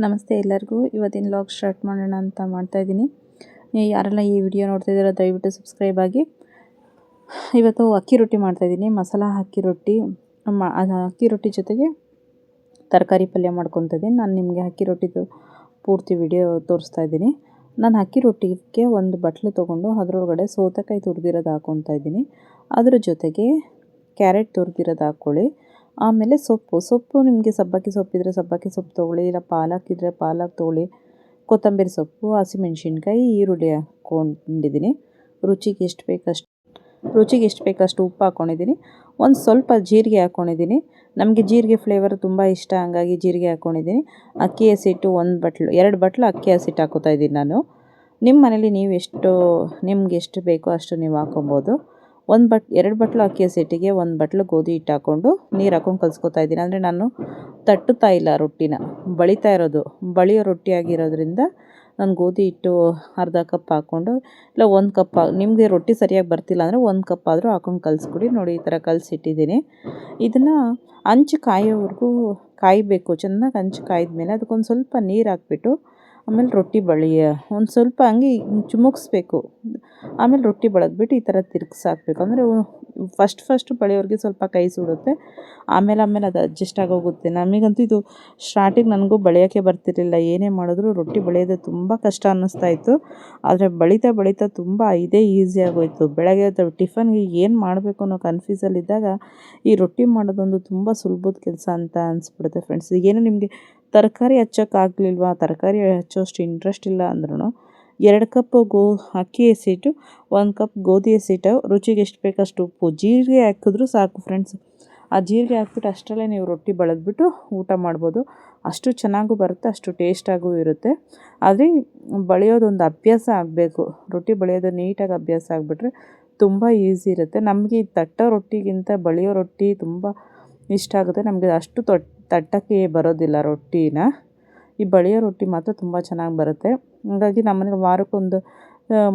ನಮಸ್ತೆ ಎಲ್ಲರಿಗೂ. ಇವತ್ತಿನ ವ್ಲಾಗ್ ಸ್ಟಾರ್ಟ್ ಮಾಡೋಣ ಅಂತ ಮಾಡ್ತಾಯಿದ್ದೀನಿ. ಯಾರೆಲ್ಲ ಈ ವಿಡಿಯೋ ನೋಡ್ತಾ ಇದ್ದೀರೋ ದಯವಿಟ್ಟು ಸಬ್ಸ್ಕ್ರೈಬ್ ಆಗಿ. ಇವತ್ತು ಅಕ್ಕಿ ರೊಟ್ಟಿ ಮಾಡ್ತಾಯಿದ್ದೀನಿ, ಮಸಾಲ ಅಕ್ಕಿ ರೊಟ್ಟಿ. ಅದು ಅಕ್ಕಿ ರೊಟ್ಟಿ ಜೊತೆಗೆ ತರಕಾರಿ ಪಲ್ಯ ಮಾಡ್ಕೊತಾ ಇದ್ದೀನಿ. ನಾನು ನಿಮಗೆ ಅಕ್ಕಿ ರೊಟ್ಟಿದು ಪೂರ್ತಿ ವಿಡಿಯೋ ತೋರಿಸ್ತಾ ಇದ್ದೀನಿ. ನಾನು ಅಕ್ಕಿ ರೊಟ್ಟಿಗೆ ಒಂದು ಬಟ್ಲು ತೊಗೊಂಡು ಅದರೊಳಗಡೆ ಸೌತೆಕಾಯಿ ತುರಿದಿರೋದು ಹಾಕ್ಕೊತಾ ಇದ್ದೀನಿ. ಅದ್ರ ಜೊತೆಗೆ ಕ್ಯಾರೆಟ್ ತುರಿದಿರೋದು ಹಾಕ್ಕೊಳ್ಳಿ. ಆಮೇಲೆ ಸೊಪ್ಪು ನಿಮಗೆ ಸಬ್ಬಕ್ಕಿ ಸೊಪ್ಪಿದ್ರೆ ಸಬ್ಬಕ್ಕಿ ಸೊಪ್ಪು ತೊಗೊಳ್ಳಿ, ಇಲ್ಲ ಪಾಲಕ್ ಇದ್ದರೆ ಪಾಲಕ್ ತೊಗೊಳ್ಳಿ. ಕೊತ್ತಂಬರಿ ಸೊಪ್ಪು, ಹಸಿಮೆಣ್ಸಿನ್ಕಾಯಿ, ಈರುಳ್ಳಿ ಹಾಕ್ಕೊಂಡಿದ್ದೀನಿ. ರುಚಿಗೆ ಎಷ್ಟು ಬೇಕಷ್ಟು ಉಪ್ಪು ಹಾಕ್ಕೊಂಡಿದ್ದೀನಿ. ಒಂದು ಸ್ವಲ್ಪ ಜೀರಿಗೆ ಹಾಕ್ಕೊಂಡಿದ್ದೀನಿ. ನಮಗೆ ಜೀರಿಗೆ ಫ್ಲೇವರ್ ತುಂಬ ಇಷ್ಟ, ಹಂಗಾಗಿ ಜೀರಿಗೆ ಹಾಕ್ಕೊಂಡಿದ್ದೀನಿ. ಅಕ್ಕಿ ಹಸಿಟ್ಟು 2 ಬಟ್ಲು ಅಕ್ಕಿ ಹಸಿಟ್ಟು ಹಾಕ್ಕೋತಾ ಇದ್ದೀನಿ ನಾನು. ನಿಮ್ಮ ಮನೇಲಿ ನಿಮ್ಗೆ ಎಷ್ಟು ಬೇಕೋ ಅಷ್ಟು ನೀವು ಹಾಕ್ಕೊಬೋದು. 2 ಬಟ್ಲು ಅಕ್ಕಿ ಹಸಿಟ್ಟಿಗೆ 1 ಬಟ್ಲು ಗೋಧಿ ಹಿಟ್ಟು ಹಾಕ್ಕೊಂಡು ನೀರು ಹಾಕ್ಕೊಂಡು ಕಲಿಸ್ಕೊತಾ ಇದ್ದೀನಿ. ಅಂದರೆ ನಾನು ತಟ್ಟುತ್ತಾ ಇಲ್ಲ ರೊಟ್ಟಿನ, ಬಳಿತಾ ಇರೋದು. ಬಳಿಯೋ ರೊಟ್ಟಿ ಆಗಿರೋದ್ರಿಂದ ನಾನು ಗೋಧಿ ಹಿಟ್ಟು ಅರ್ಧ ಕಪ್ ಹಾಕ್ಕೊಂಡು, ಇಲ್ಲ 1 ಕಪ್, ನಿಮಗೆ ರೊಟ್ಟಿ ಸರಿಯಾಗಿ ಬರ್ತಿಲ್ಲ ಅಂದರೆ 1 ಕಪ್ ಆದರೂ ಹಾಕ್ಕೊಂಡು ಕಲಿಸ್ಕೊಡಿ. ನೋಡಿ, ಈ ಥರ ಕಲಿಸಿಟ್ಟಿದ್ದೀನಿ. ಇದನ್ನು ಹಂಚು ಕಾಯೋವರೆಗೂ ಕಾಯಬೇಕು. ಚೆನ್ನಾಗಿ ಹಂಚು ಕಾಯ್ದ ಅದಕ್ಕೊಂದು ಸ್ವಲ್ಪ ನೀರು ಹಾಕ್ಬಿಟ್ಟು ಆಮೇಲೆ ರೊಟ್ಟಿ ಒಂದು ಸ್ವಲ್ಪ ಹಂಗೆ ಚಿಮುಕ್ಸ್ಬೇಕು. ಆಮೇಲೆ ರೊಟ್ಟಿ ಬಳದ್ಬಿಟ್ಟು ಈ ಥರ ತಿರುಗಿಸಾಕಬೇಕು. ಅಂದರೆ ಫಸ್ಟ್ ಬಳಿಯೋರಿಗೆ ಸ್ವಲ್ಪ ಕೈ ಸುಡುತ್ತೆ, ಆಮೇಲೆ ಅದು ಅಡ್ಜಸ್ಟ್ ಆಗೋಗುತ್ತೆ. ನಮಗಂತೂ ಇದು ಸ್ಟಾರ್ಟಿಂಗ್ ನನಗೂ ಬಳಿಯೋಕ್ಕೆ ಬರ್ತಿರಲಿಲ್ಲ. ಏನೇ ಮಾಡಿದ್ರು ರೊಟ್ಟಿ ಬಳಿಯೋದು ತುಂಬ ಕಷ್ಟ ಅನ್ನಿಸ್ತಾಯಿತ್ತು. ಆದರೆ ಬಳಿತಾ ತುಂಬ ಇದೇ ಈಸಿ ಆಗೋಯಿತು. ಬೆಳಗ್ಗೆ ಟಿಫನ್ಗೆ ಏನು ಮಾಡಬೇಕು ಅನ್ನೋ ಕನ್ಫ್ಯೂಸಲ್ಲಿದ್ದಾಗ ಈ ರೊಟ್ಟಿ ಮಾಡೋದೊಂದು ತುಂಬ ಸುಲಭದ ಕೆಲಸ ಅಂತ ಅನಿಸ್ಬಿಡುತ್ತೆ ಫ್ರೆಂಡ್ಸ್. ಈಗೇನು ನಿಮಗೆ ತರಕಾರಿ ಹಚ್ಚೋಕ್ಕಾಗಲಿಲ್ವಾ, ತರಕಾರಿ ಹಚ್ಚೋಷ್ಟು ಇಂಟ್ರೆಸ್ಟ್ ಇಲ್ಲ ಅಂದ್ರೂ 2 ಕಪ್ ಅಕ್ಕಿ ಹಸಿಟ್ಟು, 1 ಕಪ್ ಗೋಧಿ ಹಸಿಟ್ಟು, ರುಚಿಗೆ ಎಷ್ಟು ಬೇಕಷ್ಟು ಉಪ್ಪು, ಜೀರಿಗೆ ಹಾಕಿದ್ರೂ ಸಾಕು ಫ್ರೆಂಡ್ಸ್. ಆ ಜೀರಿಗೆ ಹಾಕ್ಬಿಟ್ಟು ಅಷ್ಟರಲ್ಲೇ ನೀವು ರೊಟ್ಟಿ ಬಳದ್ಬಿಟ್ಟು ಊಟ ಮಾಡ್ಬೋದು. ಅಷ್ಟು ಚೆನ್ನಾಗೂ ಬರುತ್ತೆ, ಅಷ್ಟು ಟೇಸ್ಟಾಗೂ ಇರುತ್ತೆ. ಆದರೆ ಬಳಿಯೋದೊಂದು ಅಭ್ಯಾಸ ಆಗಬೇಕು. ರೊಟ್ಟಿ ಬಳಿಯೋದು ನೀಟಾಗಿ ಅಭ್ಯಾಸ ಆಗಿಬಿಟ್ರೆ ತುಂಬ ಈಸಿ ಇರುತ್ತೆ. ನಮಗೆ ಈ ತಟ್ಟೋ ರೊಟ್ಟಿಗಿಂತ ಬಳಿಯೋ ರೊಟ್ಟಿ ತುಂಬ ಇಷ್ಟ ಆಗುತ್ತೆ. ನಮಗೆ ಅಷ್ಟು ತಟ್ಟಕ್ಕೆ ಬರೋದಿಲ್ಲ ರೊಟ್ಟಿನ. ಈ ಬಳಿಯೋ ರೊಟ್ಟಿ ಮಾತ್ರ ತುಂಬ ಚೆನ್ನಾಗಿ ಬರುತ್ತೆ. ಹಾಗಾಗಿ ನಮ್ಮನೇಲಿ ವಾರಕ್ಕೊಂದು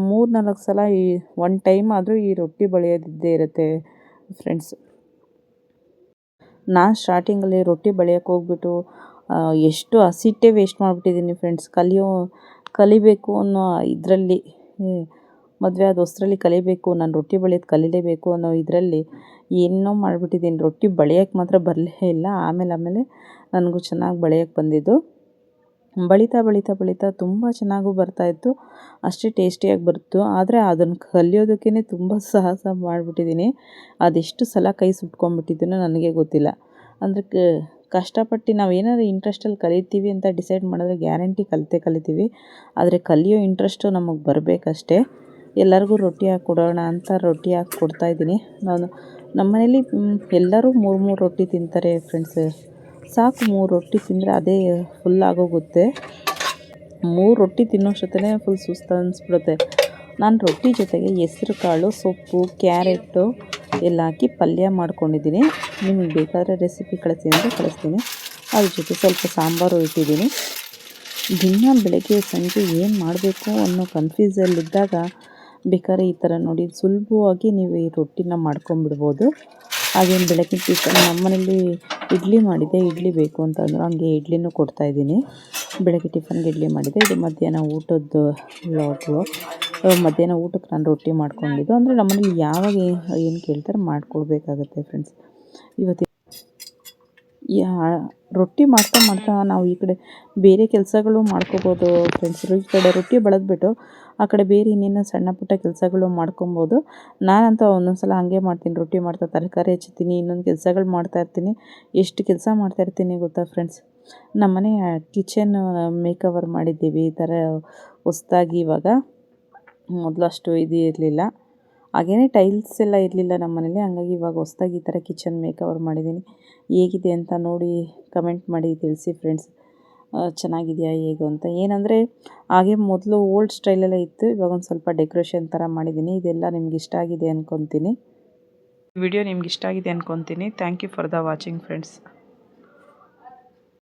3-4 ಸಲ ಒನ್ ಟೈಮ್ ಆದರೂ ಈ ರೊಟ್ಟಿ ಬಳಿಯೋದಿದ್ದೇ ಇರುತ್ತೆ ಫ್ರೆಂಡ್ಸ್. ನಾನು ಸ್ಟಾರ್ಟಿಂಗಲ್ಲಿ ರೊಟ್ಟಿ ಬಳಿಯೋಕ್ಕೆ ಹೋಗ್ಬಿಟ್ಟು ಎಷ್ಟು ಹಸಿಟ್ಟೇ ವೇಸ್ಟ್ ಮಾಡಿಬಿಟ್ಟಿದ್ದೀನಿ ಫ್ರೆಂಡ್ಸ್. ಕಲಿಬೇಕು ಅನ್ನೋ ಇದರಲ್ಲಿ, ಮದುವೆ ಆದ ಹೊಸರಲ್ಲಿ ಕಲಿಬೇಕು, ನಾನು ರೊಟ್ಟಿ ಬಳಿಯೋದು ಕಲೀಲೇಬೇಕು ಅನ್ನೋ ಇದರಲ್ಲಿ ಏನೋ ಮಾಡಿಬಿಟ್ಟಿದ್ದೀನಿ. ರೊಟ್ಟಿ ಬಳಿಯೋಕ್ಕೆ ಮಾತ್ರ ಬರಲೇ ಇಲ್ಲ. ಆಮೇಲೆ ನನಗೂ ಚೆನ್ನಾಗಿ ಬಳಿಯೋಕ್ಕೆ ಬಂದಿದ್ದು. ಬಳಿತಾ ತುಂಬ ಚೆನ್ನಾಗೂ ಬರ್ತಾಯಿತ್ತು, ಅಷ್ಟೇ ಟೇಸ್ಟಿಯಾಗಿ ಬರ್ತು. ಆದರೆ ಅದನ್ನು ಕಲಿಯೋದಕ್ಕೇ ತುಂಬ ಸಾಹಸ ಮಾಡಿಬಿಟ್ಟಿದ್ದೀನಿ. ಅದೆಷ್ಟು ಸಲ ಕೈ ಸುಟ್ಕೊಂಡ್ಬಿಟ್ಟಿದ್ದೀನೋ ನನಗೆ ಗೊತ್ತಿಲ್ಲ. ಅಂದರೆ ಕಷ್ಟಪಟ್ಟು ನಾವು ಏನಾದರೂ ಇಂಟ್ರೆಸ್ಟಲ್ಲಿ ಕಲಿತೀವಿ ಅಂತ ಡಿಸೈಡ್ ಮಾಡಿದ್ರೆ ಗ್ಯಾರಂಟಿ ಕಲಿತೀವಿ. ಆದರೆ ಕಲಿಯೋ ಇಂಟ್ರೆಸ್ಟು ನಮಗೆ ಬರಬೇಕಷ್ಟೇ. ಎಲ್ಲರಿಗೂ ರೊಟ್ಟಿ ಹಾಕ್ಕೊಡೋಣ ಅಂತ ರೊಟ್ಟಿ ಹಾಕ್ಕೊಡ್ತಾಯಿದ್ದೀನಿ. ನಮ್ಮ ಮನೇಲಿ ಎಲ್ಲರೂ 3 ರೊಟ್ಟಿ ತಿಂತಾರೆ ಫ್ರೆಂಡ್ಸ್. ಸಾಕು, 3 ರೊಟ್ಟಿ ತಿಂದರೆ ಅದೇ ಫುಲ್ ಆಗೋಗುತ್ತೆ. 3 ರೊಟ್ಟಿ ತಿನ್ನೋಷ್ಟೊತ್ತೇ ಫುಲ್ ಸುಸ್ತು ಅನಿಸ್ಬಿಡುತ್ತೆ. ನಾನು ರೊಟ್ಟಿ ಜೊತೆಗೆ ಹೆಸ್ರು ಕಾಳು, ಸೊಪ್ಪು, ಕ್ಯಾರೆಟು ಎಲ್ಲ ಹಾಕಿ ಪಲ್ಯ ಮಾಡ್ಕೊಂಡಿದ್ದೀನಿ. ನಿಮಗೆ ಬೇಕಾದರೆ ರೆಸಿಪಿ ಕಳಿಸ್ತೀನಿ. ಅದ್ರ ಜೊತೆ ಸ್ವಲ್ಪ ಸಾಂಬಾರು ಇಟ್ಟಿದ್ದೀನಿ. ದಿನ ಬೆಳಗ್ಗೆ ಸಂಜೆ ಏನು ಮಾಡಬೇಕು ಅನ್ನೋ ಕನ್ಫ್ಯೂಸಲ್ಲಿದ್ದಾಗ ಬೇಕಾದ್ರೆ ಈ ಥರ ನೋಡಿ ಸುಲಭವಾಗಿ ನೀವು ಈ ರೊಟ್ಟಿನ ಮಾಡ್ಕೊಂಬಿಡ್ಬೋದು. ಹಾಗೇನು ಬೆಳಗ್ಗೆ ಟಿಫನ್ ನಮ್ಮನೇಲಿ ಇಡ್ಲಿ ಮಾಡಿದ್ದೆ, ಇಡ್ಲಿ ಬೇಕು ಅಂತಂದ್ರು, ಹಂಗೆ ಇಡ್ಲಿನೂ ಕೊಡ್ತಾಯಿದ್ದೀನಿ. ಬೆಳಗ್ಗೆ ಟಿಫನ್ಗೆ ಇಡ್ಲಿ ಮಾಡಿದ್ದೆ. ಇದು ಮಧ್ಯಾಹ್ನ ಊಟದ್ದು ವ್ಲಾಗು. ಮಧ್ಯಾಹ್ನ ಊಟಕ್ಕೆ ನಾನು ರೊಟ್ಟಿ ಮಾಡ್ಕೊಂಡಿದ್ದು. ಅಂದರೆ ನಮ್ಮನೇಲಿ ಯಾವಾಗ ಏನು ಕೇಳ್ತಾರೆ ಮಾಡಿಕೊಡ್ಬೇಕಾಗತ್ತೆ ಫ್ರೆಂಡ್ಸ್. ಇವತ್ತು ರೊಟ್ಟಿ ಮಾಡ್ತಾ ನಾವು ಈ ಕಡೆ ಬೇರೆ ಕೆಲಸಗಳು ಮಾಡ್ಕೋಬೋದು ಫ್ರೆಂಡ್ಸ್. ಈ ಕಡೆ ರೊಟ್ಟಿ ಬೆಳೆದ್ಬಿಟ್ಟು ಆ ಕಡೆ ಬೇರೆ ಇನ್ನೇನು ಸಣ್ಣ ಪುಟ್ಟ ಕೆಲಸಗಳು ಮಾಡ್ಕೊಬೋದು. ನಾನಂತೂ ಒಂದೊಂದು ಸಲ ಹಾಗೆ ಮಾಡ್ತೀನಿ. ರೊಟ್ಟಿ ಮಾಡ್ತಾ ತರಕಾರಿ ಹೆಚ್ಚುತ್ತೀನಿ, ಇನ್ನೊಂದು ಕೆಲಸಗಳು ಮಾಡ್ತಾಯಿರ್ತೀನಿ. ಎಷ್ಟು ಕೆಲಸ ಮಾಡ್ತಾಯಿರ್ತೀನಿ ಗೊತ್ತಾ ಫ್ರೆಂಡ್ಸ್. ನಮ್ಮನೆ ಕಿಚನ್ ಮೇಕವರ್ ಮಾಡಿದ್ದೀವಿ ಈ ಥರ ಹೊಸ್ದಾಗಿ. ಇವಾಗ ಮೊದಲು ಅಷ್ಟು ಇದು ಇರಲಿಲ್ಲ, ಹಾಗೇ ಟೈಲ್ಸ್ ಎಲ್ಲ ಇರಲಿಲ್ಲ ನಮ್ಮ ಮನೇಲಿ. ಹಂಗಾಗಿ ಇವಾಗ ಹೊಸ್ದಾಗಿ ಈ ಥರ ಕಿಚನ್ ಮೇಕವರ್ ಮಾಡಿದ್ದೀನಿ. ಹೇಗಿದೆ ಅಂತ ನೋಡಿ ಕಮೆಂಟ್ ಮಾಡಿ ತಿಳಿಸಿ ಫ್ರೆಂಡ್ಸ್. ಚೆನ್ನಾಗಿದೆಯಾ ಹೇಗೆ ಅಂತ. ಏನಂದರೆ ಹಾಗೆ ಮೊದಲು ಓಲ್ಡ್ ಸ್ಟೈಲೆಲ್ಲ ಇತ್ತು, ಇವಾಗ ಒಂದು ಸ್ವಲ್ಪ ಡೆಕೋರೇಷನ್ ಥರ ಮಾಡಿದ್ದೀನಿ. ಇದೆಲ್ಲ ನಿಮ್ಗೆ ಇಷ್ಟ ಆಗಿದೆ ಅಂದ್ಕೊತೀನಿ. ವಿಡಿಯೋ ನಿಮ್ಗೆ ಇಷ್ಟ ಆಗಿದೆ ಅಂದ್ಕೊತೀನಿ. Thank you for the watching friends.